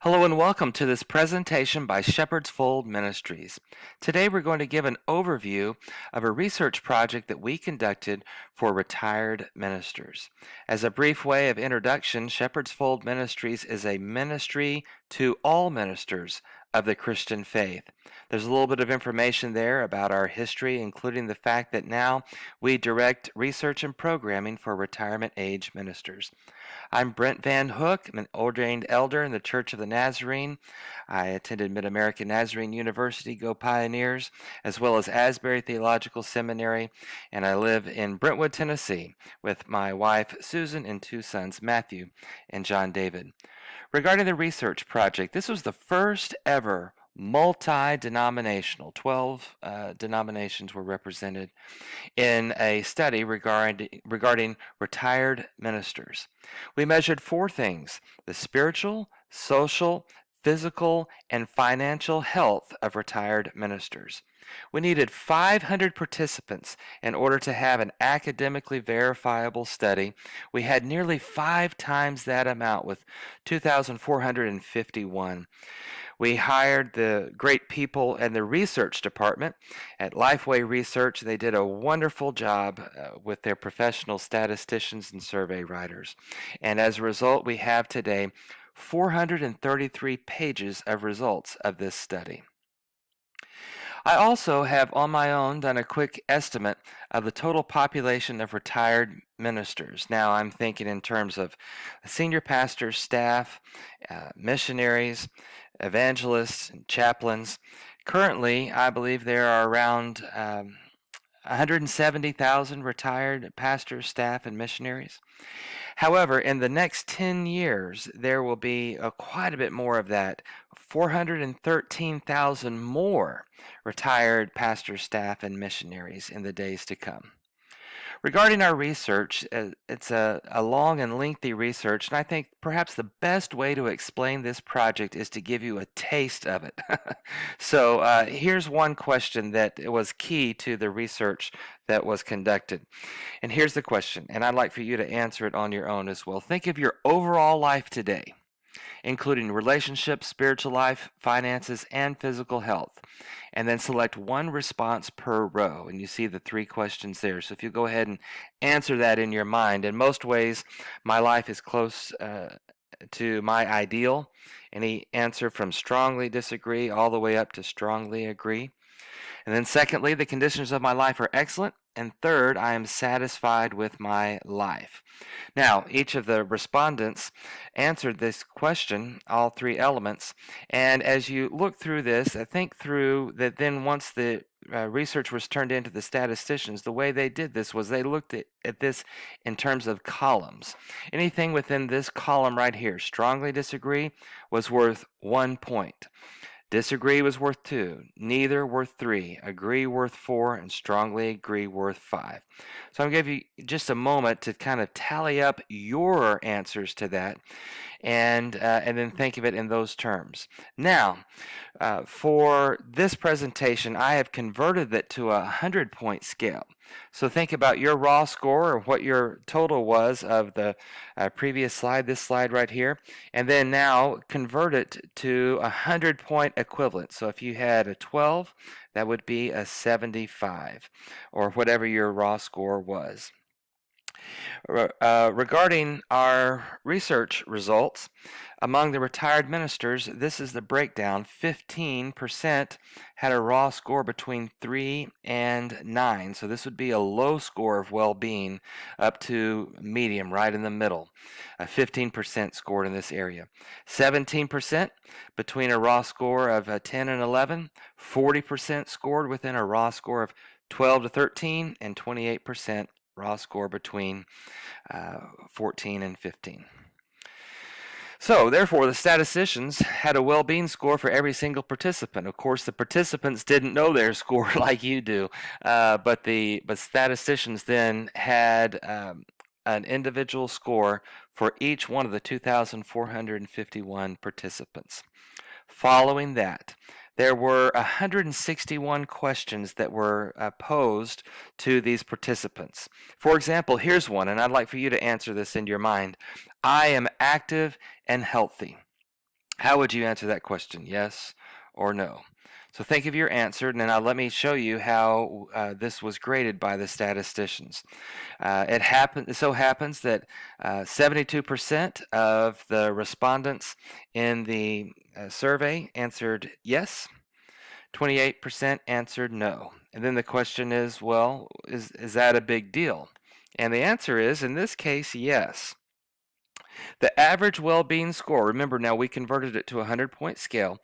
Hello and welcome to this presentation by Shepherd's Fold Ministries. Today we're going to give an overview of a research project that we conducted for retired ministers. As a brief way of introduction, Shepherd's Fold Ministries is a ministry to all ministers of the Christian faith. There's a little bit of information there about our history, including the fact that now we direct research and programming for retirement age ministers. I'm Brent Van Hook. I'm an ordained elder in the Church of the Nazarene. I attended Mid-American Nazarene University, Go Pioneers, as well as Asbury Theological Seminary, and I live in Brentwood, Tennessee, with my wife Susan and two sons, Matthew and John David. Regarding the research project, this was the first ever multi-denominational, 12 denominations were represented in a study regarding retired ministers. We measured four things: the spiritual, social, physical, and financial health of retired ministers. We needed 500 participants in order to have an academically verifiable study. We had nearly 5 times that amount with 2,451. We hired the great people in the research department at Lifeway Research. They did a wonderful job with their professional statisticians and survey writers. And as a result, we have today 433 pages of results of this study. I also have on my own done a quick estimate of the total population of retired ministers. Now I'm thinking in terms of senior pastors, staff, missionaries, evangelists, and chaplains. Currently, I believe there are around 170,000 retired pastors, staff, and missionaries. However, in the next 10 years, there will be quite a bit more of that, 413,000 more retired pastors, staff, and missionaries in the days to come. Regarding our research, it's a long and lengthy research, and I think perhaps the best way to explain this project is to give you a taste of it. So here's one question that was key to the research that was conducted. And here's the question, and I'd like for you to answer it on your own as well. Think of your overall life today, including relationships, spiritual life, finances, and physical health. And then select one response per row. And you see the 3 questions there. So if you go ahead and answer that in your mind, in most ways, my life is close to my ideal. Any answer from strongly disagree all the way up to strongly agree. And then secondly, the conditions of my life are excellent. And third, I am satisfied with my life. Now, each of the respondents answered this question, all 3 elements. And as you look through this, think through that then once the research was turned into the statisticians, the way they did this was they looked at this in terms of columns. Anything within this column right here, strongly disagree, was worth 1 point. Disagree was worth 2, neither worth 3, agree worth 4, and strongly agree worth 5. So I'm going to give you just a moment to kind of tally up your answers to that and then think of it in those terms. Now, for this presentation, I have converted it to a 100-point scale. So think about your raw score or what your total was of the previous slide, this slide right here, and then now convert it to a 100-point equivalent. So if you had a 12, that would be a 75, or whatever your raw score was. Regarding our research results, among the retired ministers, this is the breakdown. 15% had a raw score between 3 and 9. So this would be a low score of well-being up to medium, right in the middle. 15% scored in this area. 17% between a raw score of 10 and 11. 40% scored within a raw score of 12 to 13, and 28% raw score between 14 and 15. So, therefore, the statisticians had a well-being score for every single participant. Of course, the participants didn't know their score like you do, but statisticians then had an individual score for each one of the 2,451 participants. Following that, there were 161 questions that were posed to these participants. For example, here's one, and I'd like for you to answer this in your mind. I am active and healthy. How would you answer that question? Yes or no? So think of your answer, and then let me show you how this was graded by the statisticians. It so happens that 72% of the respondents in the survey answered yes, 28% answered no. And then the question is, well, is that a big deal? And the answer is, in this case, yes. The average well-being score, remember now we converted it to a 100-point scale.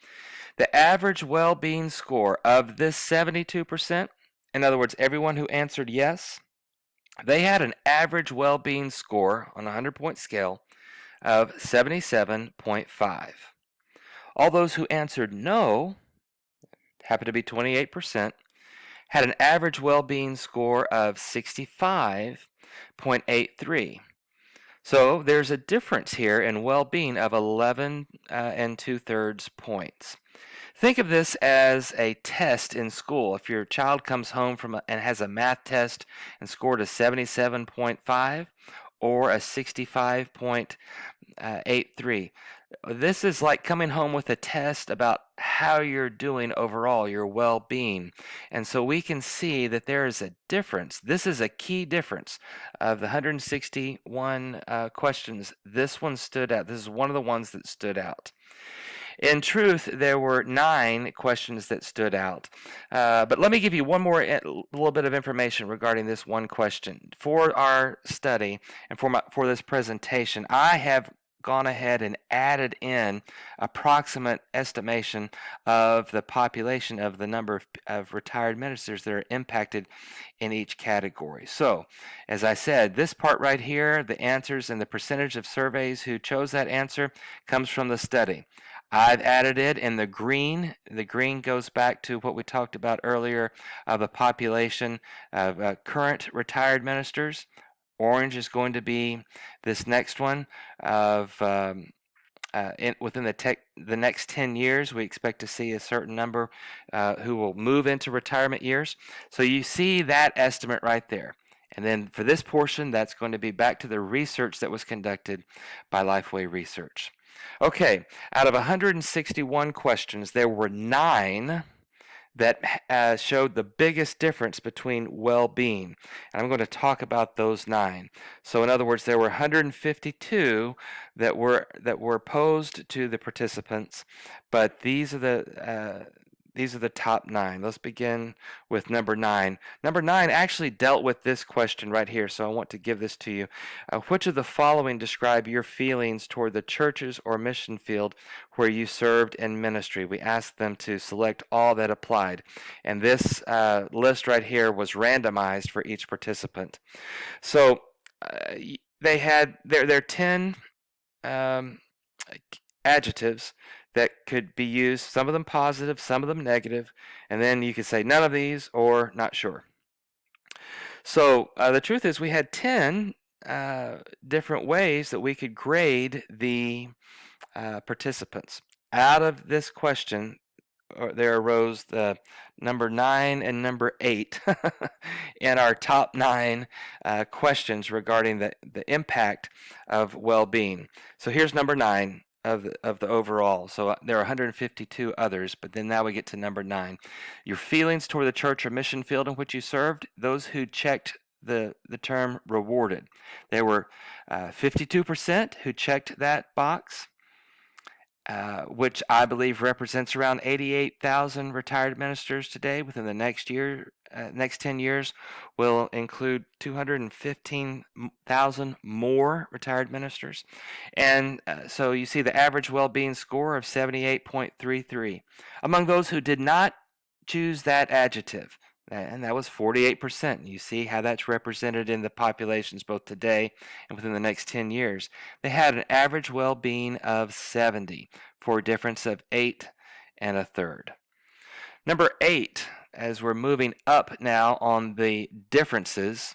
The average well-being score of this 72%, in other words, everyone who answered yes, they had an average well-being score on a 100-point scale of 77.5. All those who answered no, happened to be 28%, had an average well-being score of 65.83. So there's a difference here in well-being of 11 and 2/3 points. Think of this as a test in school. If your child comes home and has a math test and scored a 77.5 or a 65.83, this is like coming home with a test about how you're doing overall, your well-being. And so we can see that there is a difference. This is a key difference of the 161 questions. This one stood out. This is one of the ones that stood out. In truth, there were 9 questions that stood out. But let me give you one more little bit of information regarding this one question. For our study and for this presentation, I have gone ahead and added in approximate estimation of the population of the number of retired ministers that are impacted in each category. So, as I said, this part right here, the answers and the percentage of surveys who chose that answer comes from the study. I've added it in the green. The green goes back to what we talked about earlier of a population of current retired ministers. Orange is going to be this next one of within the next 10 years, we expect to see a certain number who will move into retirement years. So you see that estimate right there. And then for this portion, that's going to be back to the research that was conducted by Lifeway Research. Okay, out of 161 questions, there were 9 that showed the biggest difference between well-being. And I'm going to talk about those 9. So in other words, there were 152 that were posed to the participants, but these are the top 9. Let's begin with number 9. Number 9 actually dealt with this question right here, so I want to give this to you. Which of the following describe your feelings toward the churches or mission field where you served in ministry? We asked them to select all that applied, and this list right here was randomized for each participant. So they had their 10 adjectives that could be used, some of them positive, some of them negative, and then you could say none of these or not sure. So the truth is we had 10 different ways that we could grade the participants. Out of this question, there arose the number 9 and number 8 in our top 9 questions regarding the impact of well-being. So here's number 9 of the overall. So there are 152 others, but then now we get to number 9. Your feelings toward the church or mission field in which you served, those who checked the term rewarded. There were 52% who checked that box. Which I believe represents around 88,000 retired ministers today. Within the next 10 years, will include 215,000 more retired ministers. And so you see the average well-being score of 78.33. Among those who did not choose that adjective, and that was 48%. You see how that's represented in the populations both today and within the next 10 years. They had an average well-being of 70 for a difference of 8 1/3. Number 8, as we're moving up now on the differences,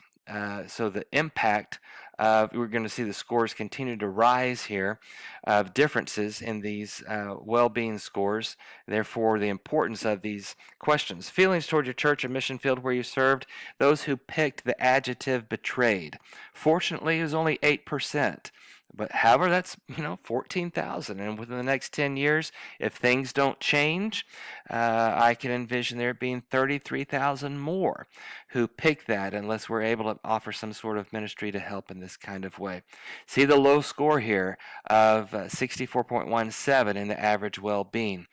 so the impact we're going to see the scores continue to rise here of differences in these well-being scores, therefore the importance of these questions. Feelings toward your church or mission field where you served, those who picked the adjective betrayed. Fortunately, it was only 8%. But however, that's 14,000, and within the next 10 years, if things don't change, I can envision there being 33,000 more who pick that, unless we're able to offer some sort of ministry to help in this kind of way. See the low score here of 64.17 in the average well-being.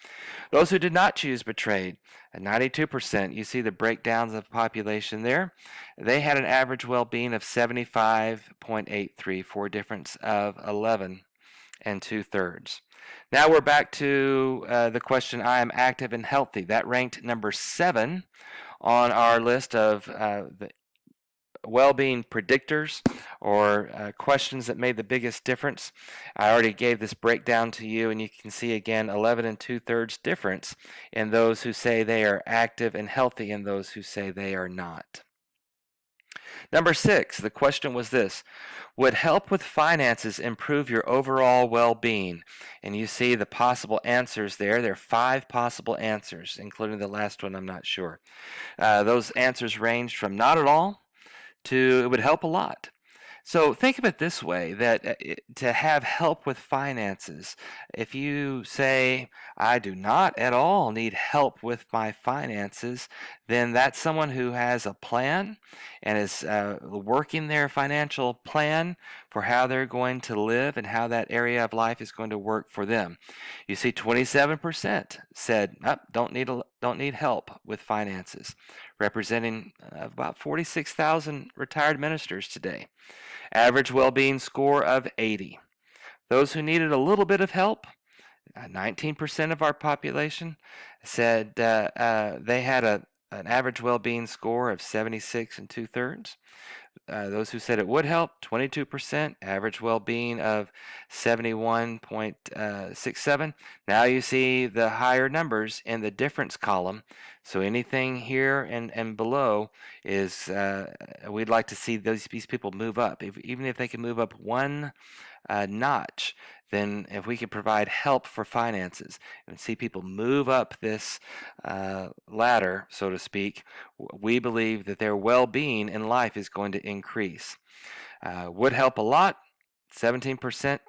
Those who did not choose betrayed, at 92%, you see the breakdowns of population there. They had an average well-being of 75.83 for a difference of 11 and 2/3. Now we're back to the question, I am active and healthy. That ranked number 7 on our list of the well-being predictors or questions that made the biggest difference. I already gave this breakdown to you, and you can see again 11 and 2/3 difference in those who say they are active and healthy and those who say they are not. Number 6, the question was this: would help with finances improve your overall well-being? And you see the possible answers there. There are 5 possible answers, including the last one, I'm not sure. Those answers ranged from not at all to it would help a lot. So think of it this way, that to have help with finances, if you say, I do not at all need help with my finances, then that's someone who has a plan and is working their financial plan for how they're going to live and how that area of life is going to work for them. You see 27% said, don't need help with finances, representing about 46,000 retired ministers today. Average well-being score of 80. Those who needed a little bit of help, 19% of our population said they had an average well-being score of 76 and 2/3. Those who said it would help, 22%, average well-being of 71.67. Now you see the higher numbers in the difference column. So anything here and below is, we'd like to see these people move up. Even if they can move up one notch, then if we could provide help for finances and see people move up this ladder, so to speak, we believe that their well-being in life is going to increase. Would help a lot, 17%,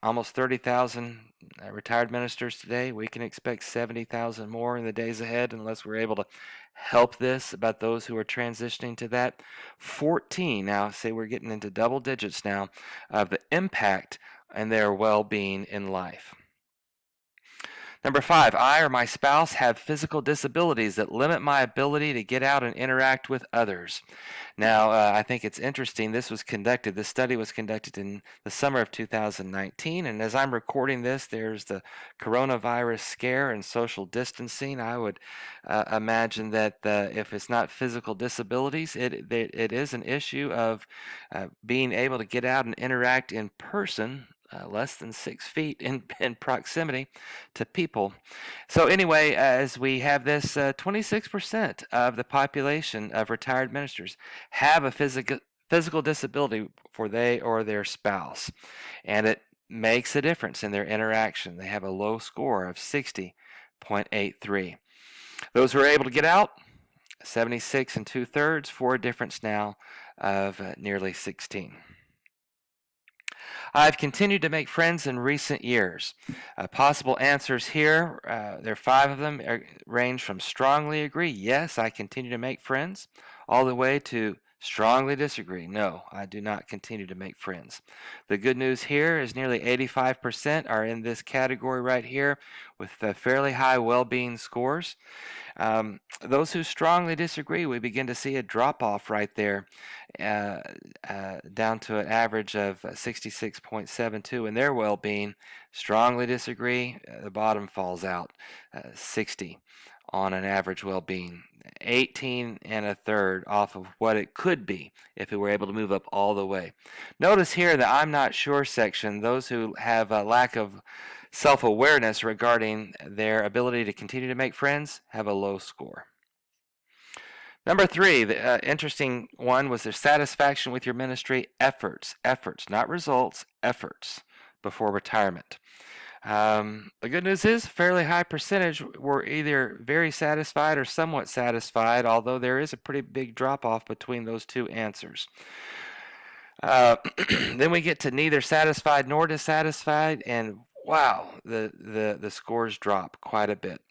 almost 30,000 retired ministers today. We can expect 70,000 more in the days ahead unless we're able to help this about those who are transitioning to that. 14, now say we're getting into double digits now, of the impact and their well-being in life. Number 5, I or my spouse have physical disabilities that limit my ability to get out and interact with others. Now, I think it's interesting. This study was conducted in the summer of 2019, and as I'm recording this, there's the coronavirus scare and social distancing. I would imagine that if it's not physical disabilities, it is an issue of being able to get out and interact in person, less than 6 feet in proximity to people. So anyway, as we have this, 26% of the population of retired ministers have a physical disability for they or their spouse, and it makes a difference in their interaction. They have a low score of 60.83. Those who are able to get out, 76 and 2/3, for a difference now of nearly 16. I've continued to make friends in recent years. Possible answers here, there are 5 of them, range from strongly agree, yes, I continue to make friends, all the way to strongly disagree, no, I do not continue to make friends. The good news here is nearly 85% are in this category right here with fairly high well-being scores. Those who strongly disagree, we begin to see a drop-off right there, down to an average of 66.72 in their well-being. Strongly disagree, the bottom falls out, 60 on an average well-being. 18 and a third off of what it could be if we were able to move up all the way. Notice here the I'm not sure section, those who have a lack of self-awareness regarding their ability to continue to make friends have a low score. Number 3, the interesting one was their satisfaction with your ministry efforts, not results, efforts before retirement. The good news is fairly high percentage were either very satisfied or somewhat satisfied, although there is a pretty big drop off between those two answers. Uh, then we get to neither satisfied nor dissatisfied, and wow, the scores drop quite a bit,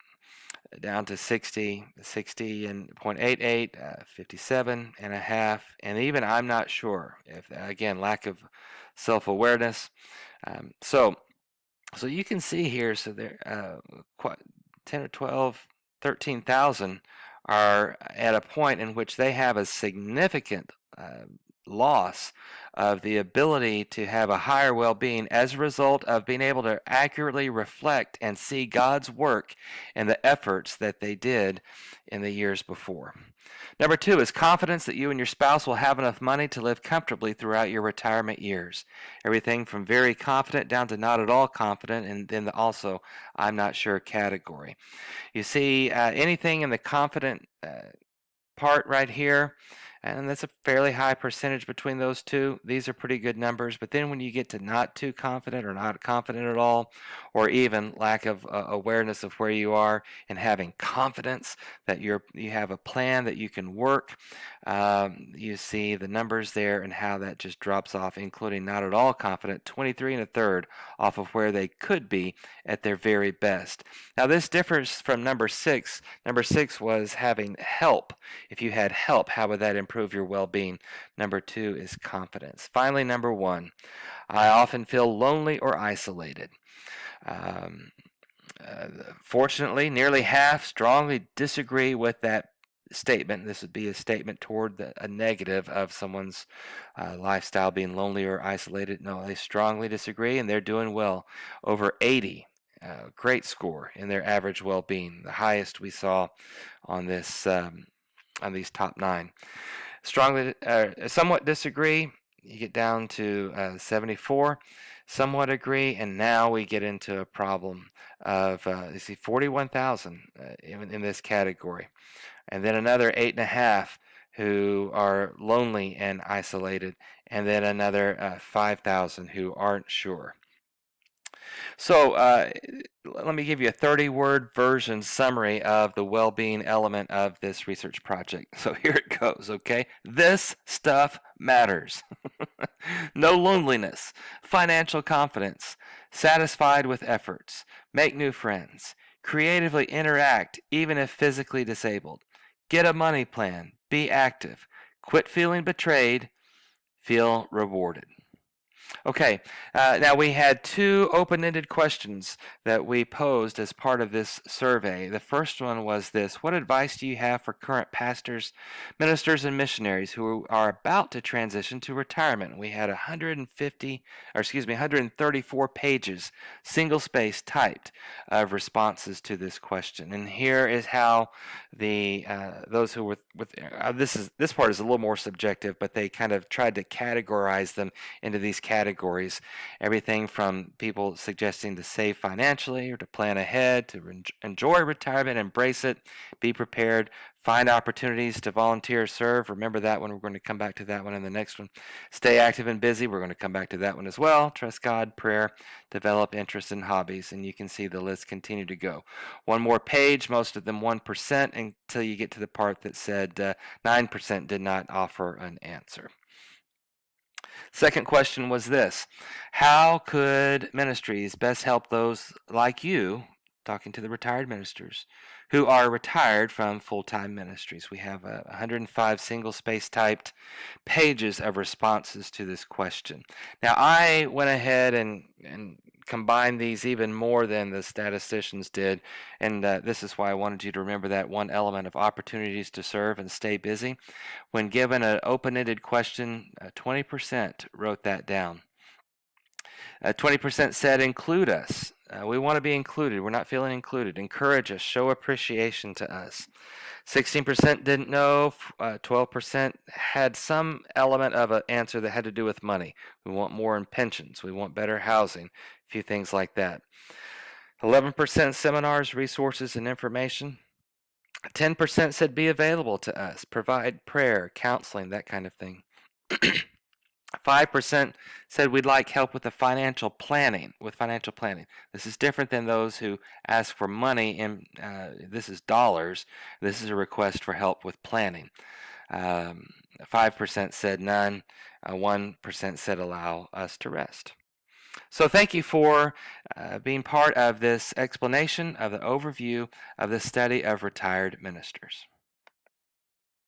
down to 60 and 0.88, 57 and a half, and even I'm not sure if, again, lack of self-awareness. So you can see here, so there, quite 10 or 12, 13,000 are at a point in which they have a significant loss of the ability to have a higher well-being as a result of being able to accurately reflect and see God's work and the efforts that they did in the years before. Number two is confidence that you and your spouse will have enough money to live comfortably throughout your retirement years. Everything from very confident down to not at all confident, and then also I'm not sure category. You see, anything in the confident part right here, and that's a fairly high percentage between those two. These are pretty good numbers, but then when you get to not too confident or not confident at all, or even lack of awareness of where you are and having confidence that you have a plan that you can work, you see the numbers there and how that just drops off, including not at all confident, 23 and a third off of where they could be at their very best. Now this differs from number six. Number six was having help. If you had help, how would that improve your well-being? Number two is confidence. Finally, number one, I often feel lonely or isolated. Um, Fortunately, nearly half strongly disagree with that statement. This would be a statement toward a negative of someone's lifestyle being lonely or isolated. No, they strongly disagree, and they're doing well. Over 80, great score in their average well-being, the highest we saw on this on these top 9. Strongly, somewhat disagree. You get down to 74. Somewhat agree, and now we get into a problem of you see 41,000 in this category, and then another 8.5 who are lonely and isolated, and then another 5,000 who aren't sure. So let me give you a 30-word version summary of the well-being element of this research project. So here it goes, okay? This stuff matters. No loneliness, financial confidence, satisfied with efforts, make new friends, creatively interact even if physically disabled, get a money plan, be active, quit feeling betrayed, feel rewarded. Okay, now we had 2 open-ended questions that we posed as part of this survey. The first one was this: what advice do you have for current pastors, ministers, and missionaries who are about to transition to retirement? We had 134 pages, single-space typed, of responses to this question. And here is how the those who were with this part is a little more subjective, but they kind of tried to categorize them into these categories. Everything from people suggesting to save financially or to plan ahead, to enjoy retirement, embrace it, be prepared, find opportunities to volunteer or serve. Remember that one. We're going to come back to that one in the next one. Stay active and busy. We're going to come back to that one as well. Trust God, prayer, develop interests and hobbies. And you can see the list continue to go. One more page, most of them 1%, until you get to the part that said 9% did not offer an answer. Second question was this: how could ministries best help those like you, talking to the retired ministers, who are retired from full-time ministries? We have 105 single-space typed pages of responses to this question. Now, I went ahead and combined these even more than the statisticians did, and this is why I wanted you to remember that one element of opportunities to serve and stay busy. When given an open-ended question, 20% wrote that down. 20% said include us. We want to be included. We're not feeling included. Encourage us. Show appreciation to us. 16% didn't know. 12% had some element of an answer that had to do with money. We want more in pensions. We want better housing. A few things like that. 11% seminars, resources, and information. 10% said be available to us. Provide prayer, counseling, that kind of thing. 5% said we'd like help with financial planning. This is different than those who ask for money, and this is dollars. This is a request for help with planning. Um, 5% said none. 1% said allow us to rest. So thank you for being part of this explanation of the overview of the study of retired ministers.